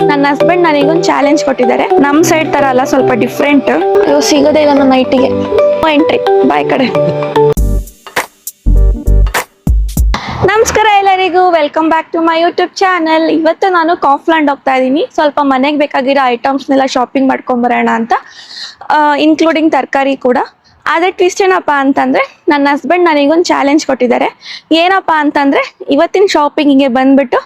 ನನ್ನ ಹಸ್ಬೆಂಡ್ ನನಗೊಂದು ಚಾಲೆಂಜ್ ಕೊಟ್ಟಿದ್ದಾರೆ. ನಮ್ಮ ಸೈಡ್ ತರ ಅಲ್ಲ, ಸ್ವಲ್ಪ ಡಿಫ್ರೆಂಟ್. ಇದು ಸಿಗೋದೇ ಇಲ್ಲ ನನ್ನ ನೈಟಿಗೆ. ಎಂಟ್ರಿ ಬಾಯ್ ಕಡೆ. ನಮಸ್ಕಾರ ಎಲ್ಲರಿಗೂ, welcome back to my YouTube channel. ಇವತ್ತು ನಾನು ಕಾಫ್ಲ್ಯಾಂಡ್ ಹೋಗ್ತಾ ಇದ್ದೀನಿ. ಸ್ವಲ್ಪ ಮನೆಗೆ ಬೇಕಾಗಿರೋ ಐಟಮ್ಸ್ನೆಲ್ಲ ಶಾಪಿಂಗ್ ಮಾಡ್ಕೊಂಬರೋಣ ಅಂತ, ಇನ್ಕ್ಲೂಡಿಂಗ್ ತರಕಾರಿ ಕೂಡ. ಆದರೆ ಟ್ವಿಸ್ಟ್ ಏನಪ್ಪ ಅಂತಂದರೆ, ನನ್ನ ಹಸ್ಬೆಂಡ್ ನನಗೊಂದು ಚಾಲೆಂಜ್ ಕೊಟ್ಟಿದ್ದಾರೆ. ಏನಪ್ಪ ಅಂತಂದರೆ, ಇವತ್ತಿನ ಶಾಪಿಂಗಿಗೆ ಬಂದುಬಿಟ್ಟು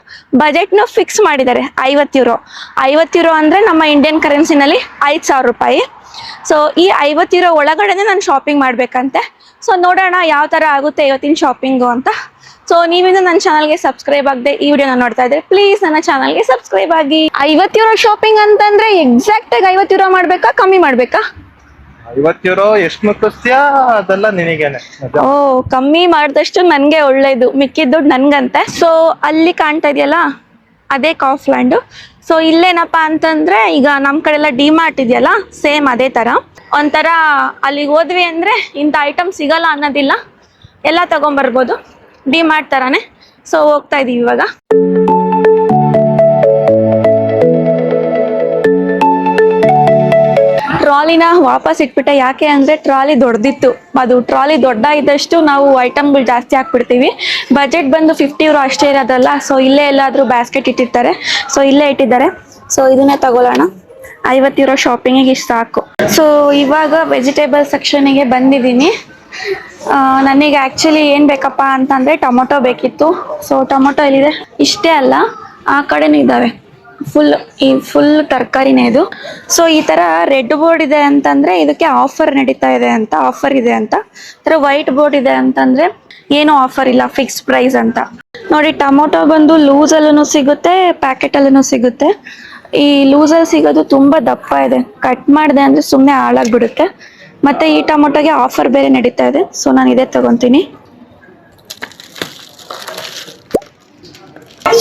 ಬಜೆಟ್ನ ಫಿಕ್ಸ್ ಮಾಡಿದ್ದಾರೆ. 50 ಯೂರೋ. 50 ಯೂರೋ ಅಂದರೆ ನಮ್ಮ ಇಂಡಿಯನ್ ಕರೆನ್ಸಿನಲ್ಲಿ 5,000 ರೂಪಾಯಿ. ಸೊ ಈ 50 ಯೂರೋ ಒಳಗಡೆ ನಾನು ಶಾಪಿಂಗ್ ಮಾಡಬೇಕಂತೆ. ಸೊ ನೋಡೋಣ ಯಾವ ಥರ ಆಗುತ್ತೆ ಇವತ್ತಿನ ಶಾಪಿಂಗು ಅಂತ. ಸೊ ನೀವಿಂದ ನನ್ನ ಚಾನಲ್ಗೆ ಸಬ್ಸ್ಕ್ರೈಬ್ ಆಗದೆ ಈ ವಿಡಿಯೋನ ನೋಡ್ತಾ ಇದ್ರೆ ಪ್ಲೀಸ್ ನನ್ನ ಚಾನಲ್ಗೆ ಸಬ್ಸ್ಕ್ರೈಬ್ ಆಗಿ. 50 ಯೂರೋ ಶಾಪಿಂಗ್ ಅಂತಂದರೆ ಎಕ್ಸಾಕ್ಟಾಗಿ 50 ಯೂರೋ ಮಾಡಬೇಕಾ, ಕಮ್ಮಿ ಮಾಡಬೇಕಾ? 50 ಯೂರೋ ಎಷ್ಟು ಮುಟ್ಟಿಸ್ತೀಯಾ ಅದೆಲ್ಲ ನಿನಗೇನೆ. ಓ, ಕಮ್ಮಿ ಮಾಡಿದಷ್ಟು ನನಗೆ ಒಳ್ಳೇದು, ಮಿಕ್ಕಿದ ದುಡ್ಡು ನನಗಂತೆ. ಸೊ ಅಲ್ಲಿ ಕಾಣ್ತಾ ಇದೆಯಲ್ಲ, ಅದೇ ಕಾಫ್ಲ್ಯಾಂಡು. ಸೊ ಇಲ್ಲೇನಪ್ಪ ಅಂತಂದರೆ, ಈಗ ನಮ್ಮ ಕಡೆ ಎಲ್ಲ ಡಿಮಾರ್ಟ್ ಇದೆಯಲ್ಲ, ಸೇಮ್ ಅದೇ ಥರ. ಒಂಥರ ಅಲ್ಲಿಗೆ ಹೋದ್ವಿ ಅಂದರೆ ಇಂಥ ಐಟಮ್ ಸಿಗಲ್ಲ ಅನ್ನೋದಿಲ್ಲ, ಎಲ್ಲ ತೊಗೊಂಬರ್ಬೋದು. ಡಿಮಾರ್ಟ್ ಥರನೇ. ಸೊ ಹೋಗ್ತಾ ಇದೀವಿ ಇವಾಗ. ಟ್ರಾಲಿನ ವಾಪಸ್ ಇಟ್ಬಿಟ್ಟೆ. ಯಾಕೆ ಅಂದರೆ ಟ್ರಾಲಿ ದೊಡ್ಡದಿತ್ತು. ಅದು ಟ್ರಾಲಿ ದೊಡ್ಡ ಇದ್ದಷ್ಟು ನಾವು ಐಟಮ್ಗಳು ಜಾಸ್ತಿ ಹಾಕ್ಬಿಡ್ತೀವಿ. ಬಜೆಟ್ ಬಂದು 50 ಯೂರೋ ಅಷ್ಟೇ ಇರೋದಲ್ಲ. ಸೊ ಇಲ್ಲೇ ಎಲ್ಲಾದರೂ ಬ್ಯಾಸ್ಕೆಟ್ ಇಟ್ಟಿರ್ತಾರೆ. ಸೊ ಇಲ್ಲೇ ಇಟ್ಟಿದ್ದಾರೆ. ಸೊ ಇದನ್ನೇ ತಗೊಳ್ಳೋಣ. 50 ಯೂರೋ ಶಾಪಿಂಗಿಗೆ ಇಷ್ಟು ಸಾಕು. ಸೊ ಇವಾಗ ವೆಜಿಟೇಬಲ್ ಸೆಕ್ಷನಿಗೆ ಬಂದಿದ್ದೀನಿ. ನನಗೆ ಆ್ಯಕ್ಚುಲಿ ಏನು ಬೇಕಪ್ಪ ಅಂತಂದರೆ ಟೊಮೊಟೊ ಬೇಕಿತ್ತು. ಸೊ ಟೊಮೊಟೊ ಎಲ್ಲಿದೆ? ಇಷ್ಟೇ ಅಲ್ಲ, ಆ ಕಡೆನೂ ಇದ್ದಾವೆ. ಫುಲ್ ತರಕಾರಿನೇ ಇದು. ಸೊ ಈ ಥರ ರೆಡ್ ಬೋರ್ಡ್ ಇದೆ ಅಂತಂದರೆ ಇದಕ್ಕೆ ಆಫರ್ ನಡೀತಾ ಇದೆ ಅಂತ, ಆಫರ್ ಇದೆ ಅಂತ. ಈ ಥರ ವೈಟ್ ಬೋರ್ಡ್ ಇದೆ ಅಂತಂದರೆ ಏನೂ ಆಫರ್ ಇಲ್ಲ, ಫಿಕ್ಸ್ ಪ್ರೈಸ್ ಅಂತ. ನೋಡಿ, ಟೊಮೊಟೊ ಬಂದು ಲೂಸಲ್ಲೂ ಸಿಗುತ್ತೆ, ಪ್ಯಾಕೆಟಲ್ಲೂ ಸಿಗುತ್ತೆ. ಈ ಲೂಸಲ್ಲಿ ಸಿಗೋದು ತುಂಬ ದಪ್ಪ ಇದೆ. ಕಟ್ ಮಾಡಿದೆ ಅಂದರೆ ಸುಮ್ಮನೆ ಹಾಳಾಗ್ಬಿಡುತ್ತೆ. ಮತ್ತು ಈ ಟೊಮೊಟೊಗೆ ಆಫರ್ ಬೇರೆ ನಡೀತಾ ಇದೆ. ಸೊ ನಾನು ಇದೇ ತೊಗೊತೀನಿ.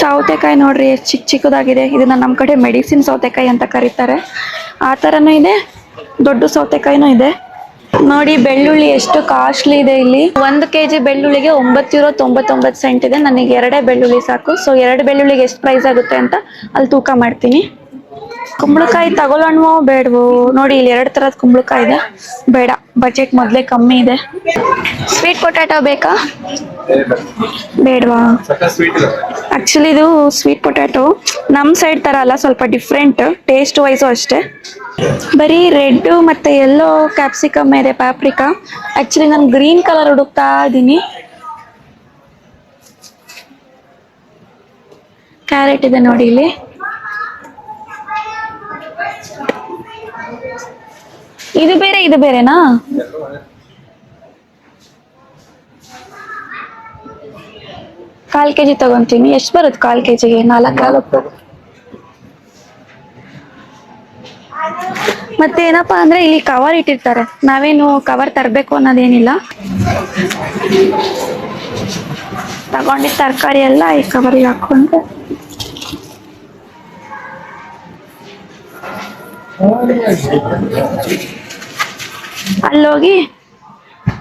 ಸೌತೆಕಾಯಿ ನೋಡ್ರಿ, ಎಷ್ಟು ಚಿಕ್ಕದಾಗಿದೆ. ಇದನ್ನ ನಮ್ಮ ಕಡೆ ಮೆಡಿಸಿನ್ ಸೌತೆಕಾಯಿ ಅಂತ ಕರೀತಾರೆ. ಆ ಥರನೂ ಇದೆ, ದೊಡ್ಡ ಸೌತೆಕಾಯಿನೂ ಇದೆ. ನೋಡಿ ಬೆಳ್ಳುಳ್ಳಿ ಎಷ್ಟು ಕಾಸ್ಟ್ಲಿ ಇದೆ ಇಲ್ಲಿ. 1 kg ಬೆಳ್ಳುಳ್ಳಿಗೆ 9 ಯೂರೋ 99 ಸೆಂಟ್ ಇದೆ. ನನಗೆ 2 ಬೆಳ್ಳುಳ್ಳಿ ಸಾಕು. ಸೊ 2 ಬೆಳ್ಳುಳ್ಳಿಗೆ ಎಷ್ಟು ಪ್ರೈಸ್ ಆಗುತ್ತೆ ಅಂತ ಅಲ್ಲಿ ತೂಕ ಮಾಡ್ತೀನಿ. ಕುಂಬಳಕಾಯಿ ತಗೊಳ್ಳೋಣವೋ ಬೇಡವೋ? ನೋಡಿ ಇಲ್ಲಿ 2 ಥರದ ಕುಂಬಳಕಾಯಿ ಇದೆ. ಬೇಡ, ಬಜೆಟ್ ಮೊದಲೇ ಕಮ್ಮಿ ಇದೆ. ಸ್ವೀಟ್ ಪೊಟ್ಯಾಟೊ ಬೇಕಾ? ಬೇಡವಾ? ಆ್ಯಕ್ಚುಲಿ ಇದು ಸ್ವೀಟ್ ಪೊಟ್ಯಾಟೊ ನಮ್ಮ ಸೈಡ್ ಥರ ಅಲ್ಲ, ಸ್ವಲ್ಪ ಡಿಫ್ರೆಂಟ್. ಟೇಸ್ಟ್ ವೈಸು ಅಷ್ಟೇ. ಬರೀ ರೆಡ್ ಮತ್ತು ಯೆಲ್ಲೋ ಕ್ಯಾಪ್ಸಿಕಮ್ ಇದೆ, ಪಾಪ್ರಿಕಾ. ಆ್ಯಕ್ಚುಲಿ ನಾನು ಗ್ರೀನ್ ಕಲರ್ ಹುಡುಕ್ತಾ ಇದ್ದೀನಿ. ಕ್ಯಾರೆಟ್ ಇದೆ ನೋಡಿ ಇಲ್ಲಿ. ಇದು ಬೇರೆ, ಇದು ಬೇರೆನಾ? ಕಾಲ್ ಕೆಜಿ ತಗೊಂತೀನಿ. ಎಷ್ಟು ಬರುತ್ತೆ ಕಾಲ್ ಕೆಜಿಗೆ? 4. ಮತ್ತೆ ಏನಪ್ಪಾ ಅಂದ್ರೆ ಇಲ್ಲಿ ಕವರ್ ಇಟ್ಟಿರ್ತಾರೆ. ನಾವೇನು ಕವರ್ ತರಬೇಕು ಅನ್ನೋದೇನಿಲ್ಲ. ತಗೊಂಡಿದ್ದ ತರಕಾರಿ ಎಲ್ಲ ಈ ಕವರಿಗೆ ಹಾಕೊಂಡು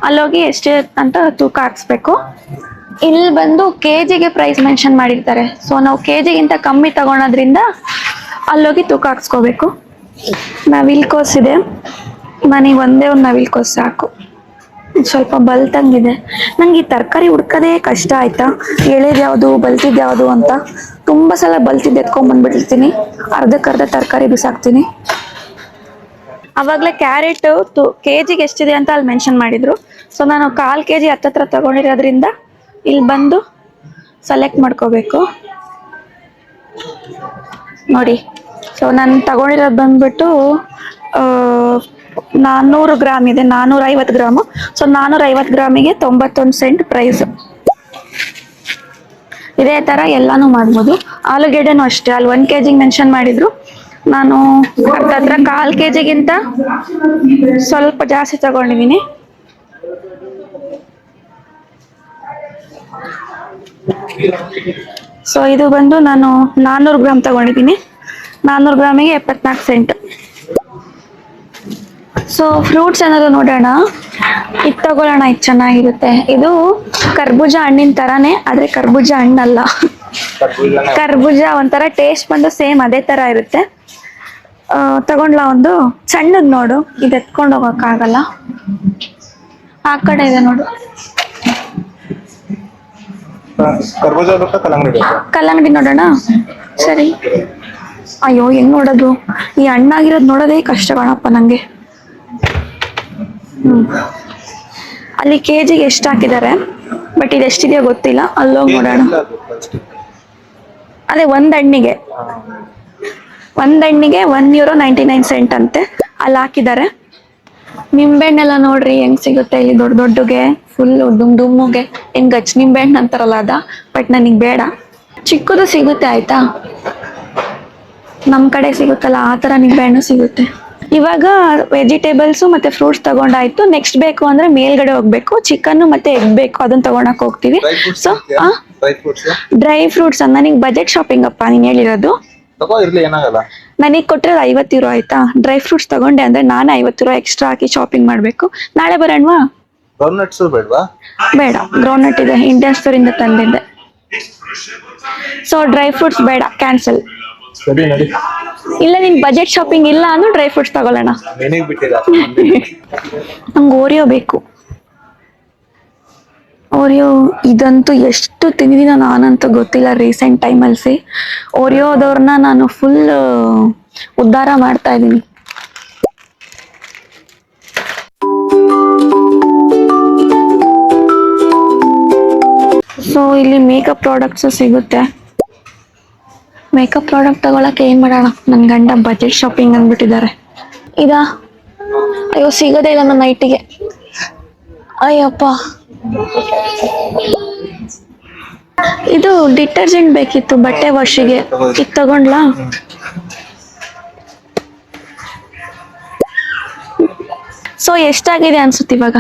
ಅಲ್ಲೋಗಿ ಎಷ್ಟೇ ಅಂತ ತೂಕ ಹಾಕ್ಸ್ಬೇಕು. ಇಲ್ಲಿ ಬಂದು ಕೆಜಿಗೆ ಪ್ರೈಸ್ ಮೆನ್ಷನ್ ಮಾಡಿರ್ತಾರೆ. ಸೊ ನಾವು ಕೆಜಿಗಿಂತ ಕಮ್ಮಿ ತಗೊಳೋದ್ರಿಂದ ಅಲ್ಲೋಗಿ ತೂಕ ಹಾಕ್ಸ್ಕೋಬೇಕು. ನವಿಲ್ಕೋಸ್ ಇದೆ. ನನಗೆ ಒಂದೇ ಒಂದು ನವಿಲ್ಕೋಸ್ ಸಾಕು. ಸ್ವಲ್ಪ ಬಲ್ತಂಗಿದೆ. ನಂಗೆ ಈ ತರಕಾರಿ ಹುಡ್ಕೋದೇ ಕಷ್ಟ ಆಯ್ತಾ, ಎಳೆದು ಯಾವುದು ಬಲ್ತಿದ್ದು ಯಾವುದು ಅಂತ. ತುಂಬ ಸಲ ಬಲ್ತಿದ್ದು ಎತ್ಕೊಂಡ್ಬಂದ್ಬಿಟ್ಟಿರ್ತೀನಿ, ಅರ್ಧಕ್ಕರ್ಧ ತರಕಾರಿ ಬಿಸಾಕ್ತೀನಿ. ಅವಾಗಲೇ ಕ್ಯಾರೆಟ್ ಕೆಜಿಗೆ ಎಷ್ಟಿದೆ ಅಂತ ಅಲ್ಲಿ ಮೆನ್ಷನ್ ಮಾಡಿದ್ರು. ಸೊ ನಾನು 1/4 kg ಹತ್ತತ್ರ ತಗೊಂಡಿರೋದ್ರಿಂದ ಇಲ್ಲಿ ಬಂದು ಸೆಲೆಕ್ಟ್ ಮಾಡ್ಕೋಬೇಕು. ನೋಡಿ, ಸೊ ನಾನು ತಗೊಂಡಿರೋದು ಬಂದ್ಬಿಟ್ಟು 400 ಗ್ರಾಮ್ ಇದೆ, 450 ಗ್ರಾಮು. ಸೊ 450 ಗ್ರಾಮಿಗೆ 91 ಸೆಂಟ್ ಪ್ರೈಸ್. ಇದೇ ಥರ ಎಲ್ಲಾನು ಮಾಡ್ಬೋದು. ಆಲೂಗೆಡ್ಡೆನೂ ಅಷ್ಟೇ, ಅಲ್ಲಿ 1 kg ಮೆನ್ಷನ್ ಮಾಡಿದ್ರು. ನಾನು ಹತ್ರ 1/4 kgಗಿಂತ ಸ್ವಲ್ಪ ಜಾಸ್ತಿ ತಗೊಂಡಿದ್ದೀನಿ. ಸೊ ಇದು ಬಂದು ನಾನು 400 ಗ್ರಾಮ್ ತಗೊಂಡಿದ್ದೀನಿ. 400 ಗ್ರಾಮಿಗೆ 74 ಸೆಂಟ್. ಸೊ ಫ್ರೂಟ್ಸ್ ಏನಾದ್ರು ನೋಡೋಣ. ಇದು ತಗೊಳ್ಳೋಣ, ಇದು ಚೆನ್ನಾಗಿರುತ್ತೆ. ಇದು ಕರ್ಬೂಜ ಹಣ್ಣಿನ ಥರನೇ, ಆದರೆ ಕರ್ಬೂಜ ಹಣ್ಣಲ್ಲ. ಕರ್ಬೂಜ ಒಂಥರ ಟೇಸ್ಟ್ ಬಂದು ಸೇಮ್ ಅದೇ ತರ ಇರುತ್ತೆ. ತಗೊಂಡ್ಲಾ ಒಂದು ಸಣ್ಣದ್ ನೋಡು, ಇದು ಎತ್ಕೊಂಡು ಹೋಗಕ್ಕಾಗಲ್ಲ. ಆ ಕಡೆ ಇದೆ ನೋಡು. ಕರ್ಬೂಜ ಬೇಕಾ ಕಲ್ಲಂಗಡಿ ಬೇಕಾ? ಕಲ್ಲಂಗಡಿ ನೋಡೋಣ. ಸರಿ. ಅಯ್ಯೋ ಹೆಂಗ್ ನೋಡೋದು, ಈ ಹಣ್ಣಾಗಿರೋದು ನೋಡೋದೇ ಕಷ್ಟ ಕಣಪ್ಪ ನಂಗೆ. ಅಲ್ಲಿ ಕೆಜಿಗೆ ಎಷ್ಟು ಹಾಕಿದ್ದಾರೆ, ಬಟ್ ಇದು ಎಷ್ಟಿದೆಯೋ ಗೊತ್ತಿಲ್ಲ. ಅಲ್ಲೋಗಿ ನೋಡೋಣ. ಅದೇ ಒಂದ್ ಹಣ್ಣಿಗೆ €1.99 ಅಂತೆ. ಅಲ್ಲಿ ಹಾಕಿದ್ದಾರೆ. ನಿಂಬೆಹಣ್ಣೆಲ್ಲ ನೋಡ್ರಿ ಹೆಂಗ್ ಸಿಗುತ್ತೆ ಇಲ್ಲಿ, ದೊಡ್ಡ ದೊಡ್ಡಗೆ ಫುಲ್ ಡುಮ್ಗೆ. ಏನ್ ಗಚ್ ನಿಂಬೆಹಣ್ಣು ಅಂತಾರಲ್ಲ ಅದ, ಬಟ್ ನನಗ್ ಬೇಡ. ಚಿಕ್ಕದು ಸಿಗುತ್ತೆ ಆಯ್ತಾ, ನಮ್ ಕಡೆ ಸಿಗುತ್ತಲ್ಲ ಆ ತರ ನಿಂಬೆಹಣ್ಣು ಸಿಗುತ್ತೆ. ಇವಾಗ ವೆಜಿಟೇಬಲ್ಸ್ ಮತ್ತೆ ಫ್ರೂಟ್ಸ್ ತಗೊಂಡಾಯ್ತು. ನೆಕ್ಸ್ಟ್ ಬೇಕು ಅಂದ್ರೆ ಮೇಲ್ಗಡೆ ಹೋಗ್ಬೇಕು. ಚಿಕನ್ ಮತ್ತೆ ಎಗ್ ಬೇಕು, ಅದನ್ನ ತಗೊಳಕ್ ಹೋಗ್ತೀವಿ. ಸೊ ಡ್ರೈ ಫ್ರೂಟ್ಸ್ ನನಗೆ ಬಜೆಟ್ ಶಾಪಿಂಗ್ ಅಪ್ಪ ನೀನ್ ಹೇಳಿರೋದು. ನನಗ್ ಕೊಟ್ರೆ €50 ಆಯ್ತಾ. ಡ್ರೈ ಫ್ರೂಟ್ಸ್ ತಗೊಂಡೆ ಅಂದ್ರೆ ನಾನು €50 ಎಕ್ಸ್ಟ್ರಾ ಹಾಕಿ ಶಾಪಿಂಗ್ ಮಾಡ್ಬೇಕು. ನಾಳೆ ಬರೋಣವಾ? ಬೇಡ, ಗ್ರೌಂಡ್ನಟ್ ಇದೆ, ಇಂಡಿಯನ್ ಸ್ಟೋರ್ ಇಂದ ತಂದಿದ್ದೆ. ಸೊ ಡ್ರೈ ಫ್ರೂಟ್ಸ್ ಬೇಡ, ಕ್ಯಾನ್ಸಲ್. ಇಲ್ಲ ನಿನ್ ಬಜೆಟ್ ಶಾಪಿಂಗ್ ಇಲ್ಲ ಅಂದ್ರೆ ಡ್ರೈ ಫ್ರೂಟ್ಸ್ ತಗೊಳ್ಳೋಣ. ನಂಗೆ ಓರಿಯೋ ಬೇಕು. ಓರಿಯೋ ಇದಂತೂ ಎಷ್ಟು ತಿಂದಿದ್ದೀನೋ ನಾನಂತೂ ಗೊತ್ತಿಲ್ಲ. ರೀಸೆಂಟ್ ಟೈಮಲ್ಲಿ ಓರಿಯೋದವ್ರನ್ನ ನಾನು ಫುಲ್ ಉದ್ಧಾರ ಮಾಡ್ತಾ ಇದ್ದೀನಿ. ಸೊ ಇಲ್ಲಿ ಮೇಕಪ್ ಪ್ರಾಡಕ್ಟ್ಸ್ ಸಿಗುತ್ತೆ. ಮೇಕಪ್ ಪ್ರಾಡಕ್ಟ್ ತಗೊಳಕ್ಕೆ ಏನ್ ಮಾಡೋಣ, ನನ್ ಗಂಡ ಬಜೆಟ್ ಶಾಪಿಂಗ್ ಅಂದ್ಬಿಟ್ಟಿದ್ದಾರೆ. ಇದಾ? ಅಯ್ಯೋ ಸಿಗೋದೇ ಇಲ್ಲ ನನ್ನ ನೈಟಿಗೆ. ಅಯ್ಯಪ್ಪ, ಇದು ಡಿಟರ್ಜೆಂಟ್ ಬೇಕಿತ್ತು ಬಟ್ಟೆ ವಾಶಿಗೆ. ಇದು ತಗೊಂಡ್ಲಾ? ಸೊ ಎಷ್ಟಾಗಿದೆ ಅನ್ಸುತ್ತೆ ಇವಾಗ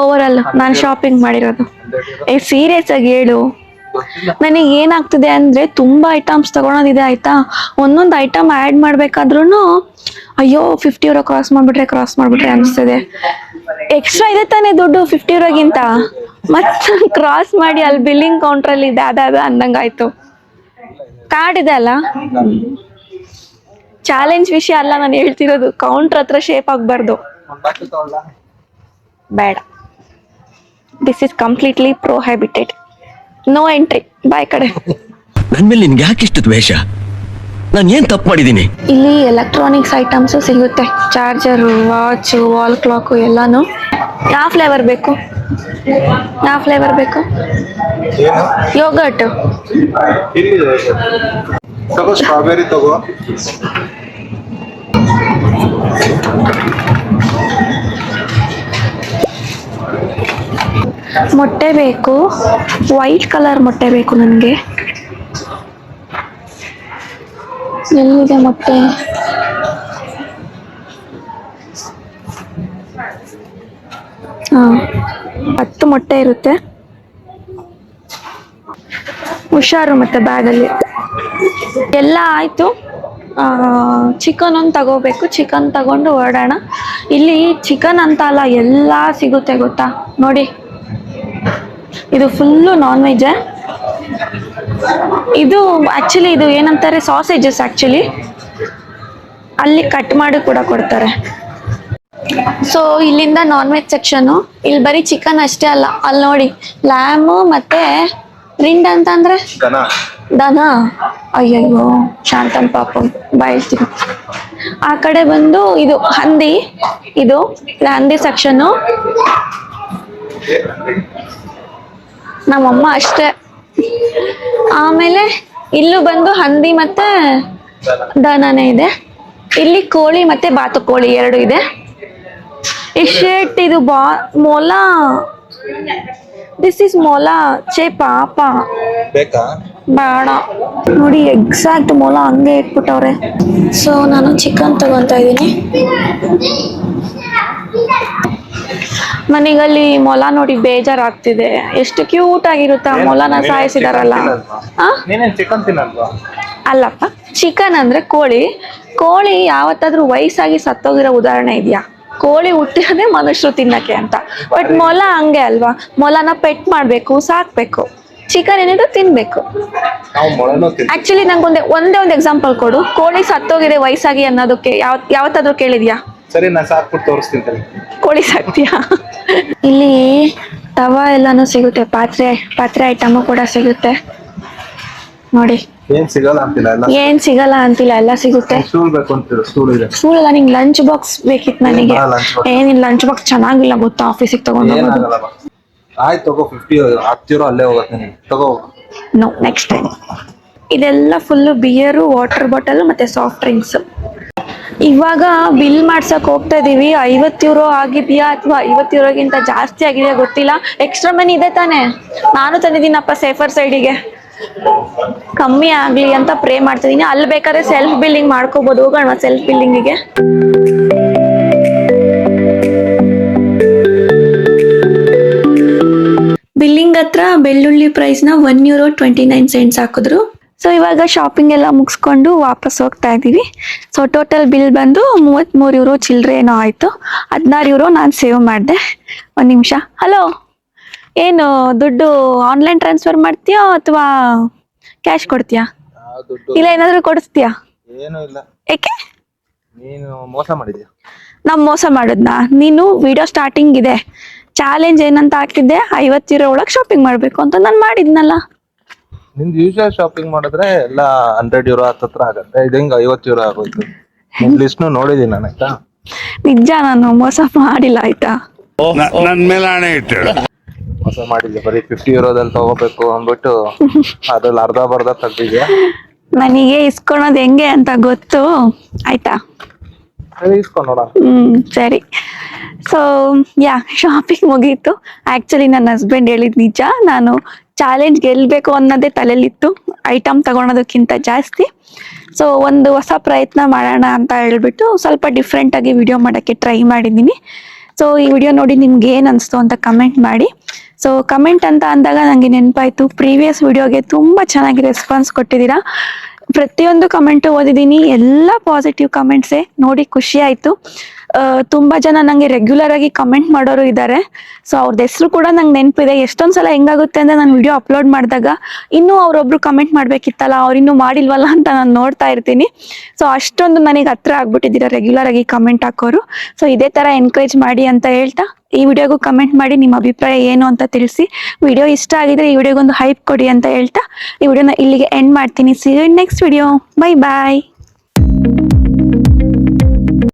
ಓವರ್ ಆಲ್ ನಾನು ಶಾಪಿಂಗ್ ಮಾಡಿರೋದು? ಸೀರಿಯಸ್ ಆಗಿ ಹೇಳು. ನನಗೆ ಏನಾಗ್ತಿದೆ ಅಂದ್ರೆ ತುಂಬಾ ಐಟಮ್ಸ್ ತಗೊಳೋದಿದೆ ಆಯ್ತಾ. ಒಂದೊಂದು ಐಟಮ್ ಆಡ್ ಮಾಡ್ಬೇಕಾದ್ರೂ ಅಯ್ಯೋ €50 ಕ್ರಾಸ್ ಮಾಡ್ಬಿಟ್ರೆ ಅನಿಸ್ತದೆ. ಎಕ್ಸ್ಟ್ರಾ ಇದೆ ತಾನೇ ದುಡ್ಡು €50ಗಿಂತ, ಮತ್ತೆ ಕ್ರಾಸ್ ಮಾಡಿ ಅಲ್ಲಿ ಬಿಲ್ಲಿಂಗ್ ಕೌಂಟರ್ ಅಲ್ಲಿ ಇದೆ ಅದ ಅಂದಂಗಾಯ್ತು. ಕಾರ್ಡ್ ಇದೆ ಅಲ್ಲ, ಚಾಲೆಂಜ್ ವಿಷಯ ಅಲ್ಲ ನಾನು ಹೇಳ್ತಿರೋದು. ಕೌಂಟರ್ ಹತ್ರ ಶೇಪ್ ಆಗ್ಬಾರ್ದು. ಬೇಡ, this is completely prohibited. No entry, ಬಾಯ್ ಕಡೆ. ನನ್ ಮೇಲೆ ನಿನ್ಗೆ ಯಾಕೆ ಇಷ್ಟು ದ್ವೇಷ? ನಾನು ಏನ್ ತಪ್ಪು ಮಾಡಿದೀನಿ? ಇಲ್ಲಿ ಎಲೆಕ್ಟ್ರಾನಿಕ್ಸ್ ಐಟಮ್ಸ್ ಸಿಗುತ್ತೆ, ಚಾರ್ಜರು, ವಾಚ್, ವಾಲ್ ಕ್ಲಾಕ್ ಎಲ್ಲಾನು. ಯಾವ ಫ್ಲೇವರ್ ಬೇಕು? ಯೋಗರ್ಟ್ ತಗೋ, ಸ್ಟ್ರಾಬೆರಿ ತಗೋ. ಮೊಟ್ಟೆ ಬೇಕು, ವೈಟ್ ಕಲರ್ ಮೊಟ್ಟೆ ಬೇಕು ನನಗೆ. ಎಲ್ಲಿದೆ ಮೊಟ್ಟೆ? ಹಾ, 10 ಮೊಟ್ಟೆ ಇರುತ್ತೆ. ಹುಷಾರು ಮತ್ತೆ ಬ್ಯಾಗಲ್ಲಿ. ಎಲ್ಲ ಆಯ್ತು. ಚಿಕನ್ ಒಂದು ತಗೋಬೇಕು. ಚಿಕನ್ ತಗೊಂಡು ಹೊರಡೋಣ. ಇಲ್ಲಿ ಚಿಕನ್ ಅಂತ ಅಲ್ಲ, ಎಲ್ಲ ಸಿಗುತ್ತೆ ಗೊತ್ತಾ. ನೋಡಿ, ಇದು ಫುಲ್ಲು ನಾನ್ ವೆಜ್. ಇದು ಆಕ್ಚುಲಿ ಇದು ಏನಂತಾರೆ, ಸಾಸೇಜಸ್ ಆಕ್ಚುಲಿ. ಅಲ್ಲಿ ಕಟ್ ಮಾಡಿ ಕೂಡ ಕೊಡ್ತಾರೆ. ಸೊ ಇಲ್ಲಿಂದ ನಾನ್ ವೆಜ್ ಸೆಕ್ಷನು. ಇಲ್ಲಿ ಬರೀ ಚಿಕನ್ ಅಷ್ಟೇ ಅಲ್ಲ, ಅಲ್ಲಿ ನೋಡಿ ಲ್ಯಾಮು ಮತ್ತೆ ರಿಂಡ್ ಅಂತ ಅಂದ್ರೆ ದನ. ಅಯ್ಯಯ್ಯೋ ಶಾಂತನ್ ಪಾಪ ಬಾಯ್ತೀನಿ. ಆ ಕಡೆ ಬಂದು ಇದು ಹಂದಿ. ಇದು ಹಂದಿ ಸೆಕ್ಷನ್ನು. ನಮ್ಮಮ್ಮ ಅಷ್ಟೇ. ಆಮೇಲೆ ಇಲ್ಲೂ ಬಂದು ಹಂದಿ ಮತ್ತೆ ದನನೇ ಇದೆ. ಇಲ್ಲಿ ಕೋಳಿ ಮತ್ತೆ ಬಾತುಕೋಳಿ 2 ಇದೆ. ಈ ಶೇಟ್ ಇದು ಮೊಲ. ದಿಸ್ ಇಸ್ ಮೊಲ. ಪಾಪ ಬೇಕಾ? ಬೇಡ. ನೋಡಿ ಎಕ್ಸಾಕ್ಟ್ ಮೊಲ ಹಂಗೆ ಇಟ್ಬಿಟ್ಟವ್ರೆ. ಸೊ ನಾನು ಚಿಕನ್ ತಗೊಂತಾ ಇದ್ದೀನಿ. ನನಗಲ್ಲಿ ಮೊಲ ನೋಡಿ ಬೇಜಾರಾಗ್ತಿದೆ. ಎಷ್ಟು ಕ್ಯೂಟ್ ಆಗಿರುತ್ತೆ ಆ ಮೊಲನ ಸಾಯಿಸಿದಾರಲ್ಲ. ಚಿಕನ್ ತಿನ್ನಲ್ವಾ? ಅಲ್ಲಪ್ಪ, ಚಿಕನ್ ಅಂದ್ರೆ ಕೋಳಿ. ಕೋಳಿ ಯಾವತ್ತಾದ್ರೂ ವಯಸ್ಸಾಗಿ ಸತ್ತೋಗಿರೋ ಉದಾಹರಣೆ ಇದೆಯಾ? ಕೋಳಿ ಹುಟ್ಟಿರೋದೇ ಮನುಷ್ಯರು ತಿನ್ನಕ್ಕೆ ಅಂತ. ಬಟ್ ಮೊಲ ಹಂಗೆ ಅಲ್ವಾ, ಮೊಲನ ಪೆಟ್ ಮಾಡ್ಬೇಕು, ಸಾಕ್ಬೇಕು. ಚಿಕನ್ ಏನಿದ್ರು ತಿನ್ಬೇಕು. ನಾವು ಮೊಳನೂ ತಿಂತೀವಿ. ಆಕ್ಚುಲಿ ನಂಗೆ ಒಂದೇ ಒಂದು ಎಕ್ಸಾಂಪಲ್ ಕೊಡು. ಕೋಳಿ ಸತ್ತೋಗಿದೆ ವಯಸ್ಸಾಗಿ ಅನ್ನೋದಕ್ಕೆ ಯಾವತ್ತಾದ್ರೂ ಕೇಳಿದ್ಯಾ? ಸರಿ, ನಾನು ಸಾಕ್ಬಿಟ್ಟು ತೋರಿಸ್ತೀನಿ ತಡಿ. ಕೋಳಿ ಸಾಕ್ತೀಯಾ? ಇಲ್ಲಿ ತವಾ ಎಲ್ಲಾನು ಸಿಗುತ್ತೆ, ಪಾತ್ರೆ ಐಟಮು ಕೂಡ ಸಿಗುತ್ತೆ ನೋಡಿ. ಏನ್ ಸಿಗಲ್ಲ ಅಂತಿಲ್ಲ, ಎಲ್ಲ ಏನ್ ಸಿಗಲ್ಲ ಅಂತಿಲ್ಲ, ಎಲ್ಲ ಸಿಗುತ್ತೆ. ಸ್ಟೂಲ್ ಬೇಕು ಅಂತೀರ, ಸ್ಟೂಲ್ ಇದೆ. ಸ್ಕೂಲ್ ಅಲ್ಲ, ನಿಂಗೆ ಲಂಚ್ ಬಾಕ್ಸ್ ಬೇಕಿತ್ತು ನನಗೆ. lunch box. ಏನಿಲ್ಲ, ಲಂಚ್ ಬಾಕ್ಸ್ ಚೆನ್ನಾಗಿಲ್ಲ ಗೊತ್ತಾ, ಆಫೀಸಿಗೆ ತಗೊಂಡು ಹೋಗೋದು. ಏನಾಗಲ್ಲ ಬಾ. ಆಯ್ತು ತಗೋ, 50 ಅಲ್ಲೇ ಹೋಗುತ್ತೆ ನೀನು ತಗೋ. No, next time. ಇದೆಲ್ಲ ಫುಲ್ಲು ಬಿಯರು, ವಾಟರ್ ಬಾಟಲ್ ಮತ್ತೆ ಸಾಫ್ಟ್ ಡ್ರಿಂಕ್ಸ್. ಇವಾಗ ಬಿಲ್ ಮಾಡ್ಸಕ್ ಹೋಗ್ತಾ ಇದೀವಿ. 50 euro ಆಗಿದೆಯಾ ಅಥವಾ 50 euroಗಿಂತ ಜಾಸ್ತಿ ಆಗಿದೆಯಾ ಗೊತ್ತಿಲ್ಲ. ಎಕ್ಸ್ಟ್ರಾ ಮನಿ ಇದೆ ತಾನೆ, ನಾನು ತಂದಿದ್ದೀನಪ್ಪ ಸೇಫರ್ ಸೈಡಿಗೆ. ಕಮ್ಮಿ ಆಗ್ಲಿ ಅಂತ ಪ್ರೇ ಮಾಡ್ತಿದೀನಿ. ಅಲ್ಲಿ ಬೇಕಾದ್ರೆ ಸೆಲ್ಫ್ ಬಿಲ್ಲಿಂಗ್ ಮಾಡ್ಕೋಬಹುದು. ಹೋಗೋಣ ಸೆಲ್ಫ್ ಬಿಲ್ಲಿಂಗಿಗೆ. ಬಿಲ್ಲಿಂಗ್ ಹತ್ರ ಬೆಳ್ಳುಳ್ಳಿ ಪ್ರೈಸ್ನ €1.29 ಹಾಕಿದ್ರು. ಸೊ ಇವಾಗ ಶಾಪಿಂಗ್ ಎಲ್ಲ ಮುಗಿಸ್ಕೊಂಡು ವಾಪಸ್ ಹೋಗ್ತಾ ಇದ್ದೀವಿ. ಸೊ ಟೋಟಲ್ ಬಿಲ್ ಬಂದು €33 ಚಿಲ್ಲರೆ ಏನೋ ಆಯಿತು. €16 ನಾನು ಸೇವ್ ಮಾಡಿದೆ. ಒಂದು ನಿಮಿಷ. ಹಲೋ, ಏನು ದುಡ್ಡು ಆನ್ಲೈನ್ ಟ್ರಾನ್ಸ್ಫರ್ ಮಾಡ್ತೀಯಾ ಅಥವಾ ಕ್ಯಾಶ್ ಕೊಡ್ತೀಯಾ? ಇಲ್ಲ ಏನಾದರೂ ಕೊಡಿಸ್ತೀಯಾ? ಏನೂ ಇಲ್ಲ. ಏಕೆ? ನೀನು ಮೋಸ ಮಾಡಿದ್ಯಾ. ನಾವು ಮೋಸ ಮಾಡೋದ್ನಾ? ನೀನು ವಿಡಿಯೋ ಸ್ಟಾರ್ಟಿಂಗ್ ಇದೆ ಚಾಲೆಂಜ್ ಏನಂತ ಹಾಕಿದ್ದೆ, €50 ಒಳಗೆ ಶಾಪಿಂಗ್ ಮಾಡಬೇಕು ಅಂತ. ನಾನು ಮಾಡಿದ್ನಲ್ಲ. ನಿಮ್ದು ಯೂಶುವಲ್ ಶಾಪಿಂಗ್ ಮಾಡಿದ್ರೆ ಎಲ್ಲ €100 ಹತ್ತತ್ರ ಆಗತ್ತೆ. ಇದು ಹೆಂಗ್ €50 ಆಗೋಯ್ತು? ನಿಮ್ ಲಿಸ್ಟ್ ನೋಡಿದೀನಿ ನಾನು, ಆಯ್ತಾ? ನಿಜ, ನಾನು ಮೋಸ ಮಾಡಿಲ್ಲ ಆಯ್ತಾ. ನನ್ ಮೇಲೆ ಹಣೆ ಇಟ್ಟು ಮೋಸ ಮಾಡಿದ್ದೆ. ಬರೀ €50 ತಗೋಬೇಕು ಅಂದ್ಬಿಟ್ಟು ಅದ್ರಲ್ಲಿ ಅರ್ಧ ಬರ್ಧ ತೆಗ್ದಿದ್ಯಾ. ನನಗೆ ಇಸ್ಕೊಳೋದು ಹೆಂಗೆ ಅಂತ ಗೊತ್ತು ಆಯ್ತಾ. ಇಸ್ಕೊಂಡು ನೋಡ. ಸರಿ. ಸೊ ಶಾಪಿಂಗ್ ಮುಗೀತು. ಆಕ್ಚುಲಿ ನನ್ನ ಹಸ್ಬೆಂಡ್ ಹೇಳಿದ್ ನಿಜ, ನಾನು ಚಾಲೆಂಜ್ ಗೆಲ್ಬೇಕು ಅನ್ನೋದೇ ತಲೆಯಲ್ಲಿತ್ತು, ಐಟಮ್ ತಗೊಳೋದಕ್ಕಿಂತ ಜಾಸ್ತಿ. ಸೊ ಒಂದು ಹೊಸ ಪ್ರಯತ್ನ ಮಾಡೋಣ ಅಂತ ಹೇಳ್ಬಿಟ್ಟು ಸ್ವಲ್ಪ ಡಿಫ್ರೆಂಟ್ ಆಗಿ ವಿಡಿಯೋ ಮಾಡೋಕ್ಕೆ ಟ್ರೈ ಮಾಡಿದ್ದೀನಿ. ಸೊ ಈ ವಿಡಿಯೋ ನೋಡಿ ನಿಮ್ಗೆ ಏನು ಅನಿಸ್ತು ಅಂತ ಕಮೆಂಟ್ ಮಾಡಿ. ಸೊ ಕಮೆಂಟ್ ಅಂತ ಅಂದಾಗ ನನಗೆ ನೆನಪಾಯಿತು, ಪ್ರೀವಿಯಸ್ ವಿಡಿಯೋಗೆ ತುಂಬ ಚೆನ್ನಾಗಿ ರೆಸ್ಪಾನ್ಸ್ ಕೊಟ್ಟಿದ್ದೀರಾ. ಪ್ರತಿಯೊಂದು ಕಮೆಂಟು ಓದಿದ್ದೀನಿ, ಎಲ್ಲ ಪಾಸಿಟಿವ್ ಕಮೆಂಟ್ಸೇ. ನೋಡಿ ಖುಷಿ ಆಯಿತು. ತುಂಬ ಜನ ನನಗೆ ರೆಗ್ಯುಲರ್ ಆಗಿ ಕಮೆಂಟ್ ಮಾಡೋರು ಇದ್ದಾರೆ. ಸೊ ಅವ್ರದ್ದು ಹೆಸರು ಕೂಡ ನಂಗೆ ನೆನಪಿದೆ. ಎಷ್ಟೊಂದು ಸಲ ಹೆಂಗಾಗುತ್ತೆ ಅಂದರೆ ನಾನು ವಿಡಿಯೋ ಅಪ್ಲೋಡ್ ಮಾಡಿದಾಗ ಇನ್ನೂ ಅವರೊಬ್ರು ಕಮೆಂಟ್ ಮಾಡಬೇಕಿತ್ತಲ್ಲ, ಅವ್ರಿನ್ನೂ ಮಾಡಿಲ್ವಲ್ಲ ಅಂತ ನಾನು ನೋಡ್ತಾ ಇರ್ತೀನಿ. ಸೊ ಅಷ್ಟೊಂದು ನನಗೆ ಹತ್ರ ಆಗ್ಬಿಟ್ಟಿದ್ದೀರಾ ರೆಗ್ಯುಲರ್ ಆಗಿ ಕಮೆಂಟ್ ಹಾಕೋರು. ಸೊ ಇದೇ ಥರ ಎನ್ಕರೇಜ್ ಮಾಡಿ ಅಂತ ಹೇಳ್ತಾ ಈ ವಿಡಿಯೋಗೂ ಕಮೆಂಟ್ ಮಾಡಿ ನಿಮ್ಮ ಅಭಿಪ್ರಾಯ ಏನು ಅಂತ ತಿಳಿಸಿ. ವಿಡಿಯೋ ಇಷ್ಟ ಆಗಿದ್ರೆ ಈ ವಿಡಿಯೋಗೊಂದು ಹೈಪ್ ಕೊಡಿ ಅಂತ ಹೇಳ್ತಾ ಈ ವಿಡಿಯೋನ ಇಲ್ಲಿಗೆ ಎಂಡ್ ಮಾಡ್ತೀನಿ. See you in next video. Bye bye.